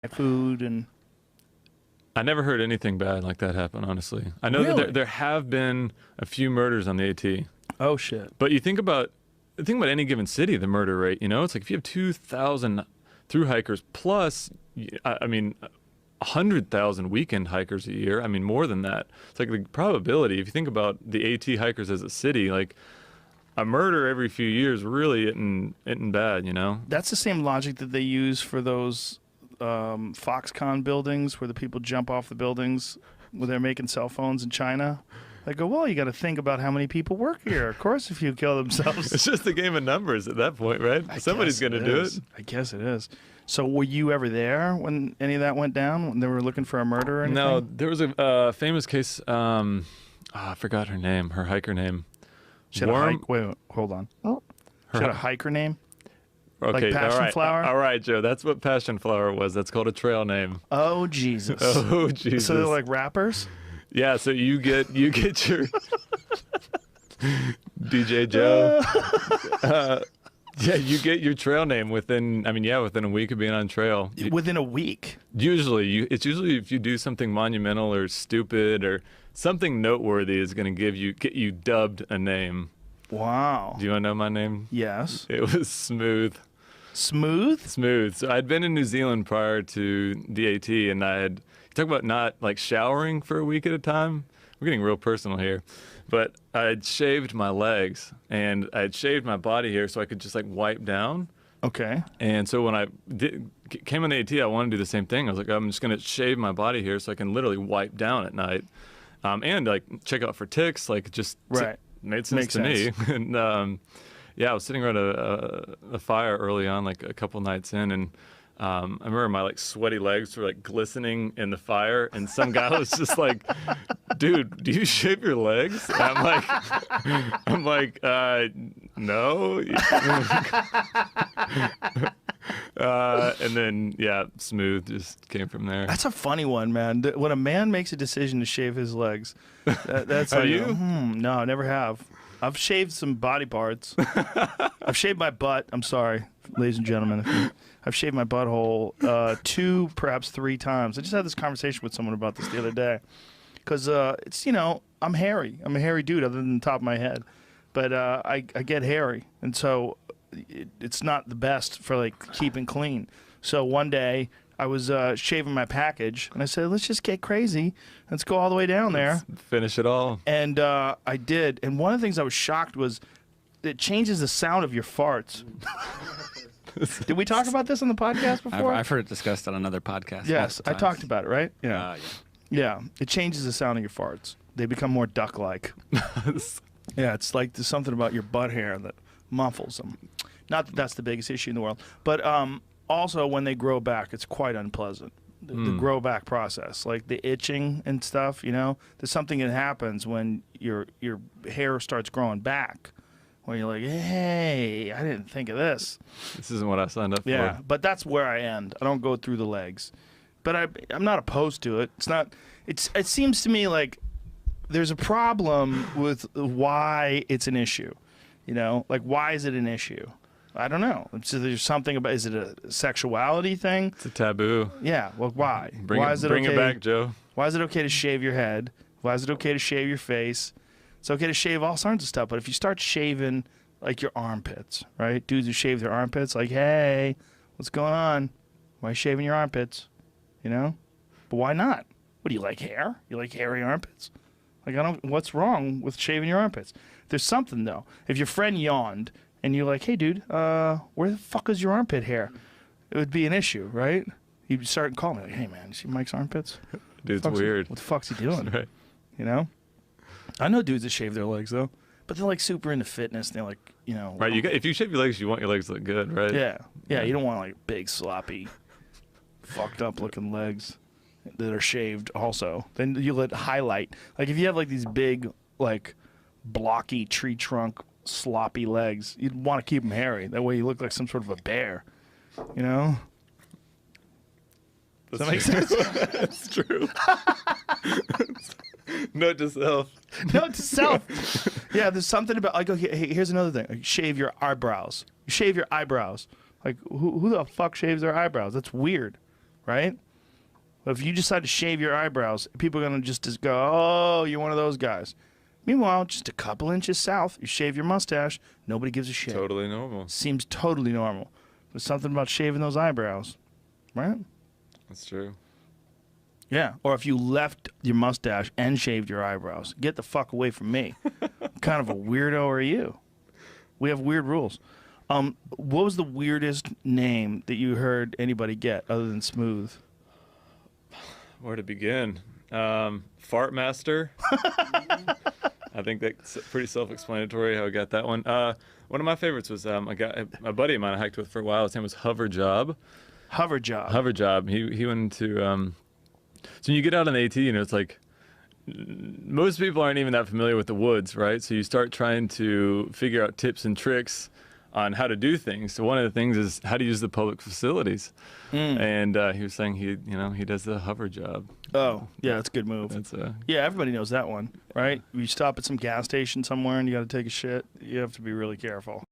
food and I never heard anything bad like that happen, honestly. I know Really? that there have been a few murders on the AT, oh shit. but you think about any given city, the murder rate, it's like if you have 2,000 through hikers plus, I mean, 100,000 weekend hikers a year. I mean, more than that. It's like the probability, if you think about the AT hikers as a city, like a murder every few years really isn't bad, That's the same logic that they use for those Foxconn buildings where the people jump off the buildings when they're making cell phones in China. They go, well, you got to think about how many people work here. Of course, if you kill themselves. It's just a game of numbers at that point, right? Somebody's going to do it. I guess it is. So were you ever there when any of that went down, when they were looking for a murder or anything? No, there was a famous case. I forgot her name, her hiker name. She had a hike. Wait, hold on. She had a hiker name? Okay, like Passion all right. Flower? All right, Joe. That's what Passion Flower was. That's called a trail name. Oh, Jesus. Oh, Jesus. So they're like rappers? Yeah, so you get your DJ Joe. Yeah, you get your trail name within a week of being on trail. Within a week? It's usually if you do something monumental or stupid or something noteworthy is going to get you dubbed a name. Wow. Do you want to know my name? Yes. It was Smooth. Smooth? Smooth. So I'd been in New Zealand prior to the AT, and you talk about not like showering for a week at a time. We're getting real personal here. But I had shaved my legs, and I had shaved my body hair so I could just like wipe down. Okay. And so when I came on the AT, I wanted to do the same thing. I was like, I'm just going to shave my body hair so I can literally wipe down at night. And like check out for ticks, like just right. Made sense to me. And yeah, I was sitting around a fire early on, like a couple nights in, and I remember my like sweaty legs were like glistening in the fire, and some guy was just like, "Dude, do you shave your legs?" And I'm like, no. And then yeah, Smooth just came from there. That's a funny one, man. When a man makes a decision to shave his legs, that's Are like, you? No, I never have. I've shaved some body parts. I've shaved my butt. I'm sorry, ladies and gentlemen. I've shaved my butthole 2, perhaps 3 times. I just had this conversation with someone about this the other day. Because it's, I'm hairy. I'm a hairy dude other than the top of my head. But I get hairy. And so it's not the best for, like, keeping clean. So one day I was shaving my package, and I said, let's just get crazy. Let's go all the way down there. Let's finish it all. And I did. And one of the things I was shocked was it changes the sound of your farts. Did we talk about this on the podcast before? I've heard it discussed on another podcast. Yes, I talked about it, right? Yeah. Yeah, it changes the sound of your farts. They become more duck-like. Yeah, it's like there's something about your butt hair that muffles them. Not that that's the biggest issue in the world, but also when they grow back, it's quite unpleasant. The grow back process, like the itching and stuff, there's something that happens when your hair starts growing back, where you're like, hey, I didn't think of this. This isn't what I signed up for. Yeah, but that's where I end. I don't go through the legs. But I'm not opposed to it. It seems to me like there's a problem with why it's an issue. Like why is it an issue? I don't know. So there's something about, is it a sexuality thing? It's a taboo. Yeah. Well, why? Bring it back, Joe. Why is it okay to shave your head? Why is it okay to shave your face? It's okay to shave all sorts of stuff. But if you start shaving like your armpits, right? Dudes who shave their armpits, like, hey, what's going on? Why are you shaving your armpits? But why not? What do you like, hair? You like hairy armpits? Like, what's wrong with shaving your armpits? There's something, though. If your friend yawned and you're like, hey, dude, where the fuck is your armpit hair? It would be an issue, right? You'd start calling me, like, hey, man, you see Mike's armpits? Dude, it's weird. What the fuck's he doing? Right. I know dudes that shave their legs, though. But they're, like, super into fitness. They're, like, Right, if you shave your legs, you want your legs to look good, right? Yeah. Yeah, you don't want, like, big, sloppy, fucked up looking legs that are shaved also. Then you let highlight. Like if you have like these big, like blocky tree trunk, sloppy legs, you'd want to keep them hairy. That way you look like some sort of a bear. Does that make sense? That's true. Note to self. Note to self. Yeah, there's something about, like, okay, here's another thing. Like, shave your eyebrows. You shave your eyebrows. Like, who the fuck shaves their eyebrows? That's weird. right? But if you decide to shave your eyebrows, people are going to just go, oh, you're one of those guys. Meanwhile, just a couple inches south, you shave your mustache, nobody gives a shit. Totally normal. Seems totally normal. But something about shaving those eyebrows, right? That's true. Yeah. Or if you left your mustache and shaved your eyebrows, get the fuck away from me. What kind of a weirdo are you? We have weird rules. What was the weirdest name that you heard anybody get other than Smooth? Where to begin? Fart Master. I think that's pretty self-explanatory how I got that one. One of my favorites was a buddy of mine I hiked with for a while. His name was Hover Job. Hover Job. Hover Job. He went into so when you get out on the AT, it's like most people aren't even that familiar with the woods, right? So you start trying to figure out tips and tricks on how to do things. So one of the things is how to use the public facilities. And he was saying he does the hover job. Oh, yeah, that's a good move. That's Yeah, everybody knows that one, right? You stop at some gas station somewhere and you got to take a shit, you have to be really careful.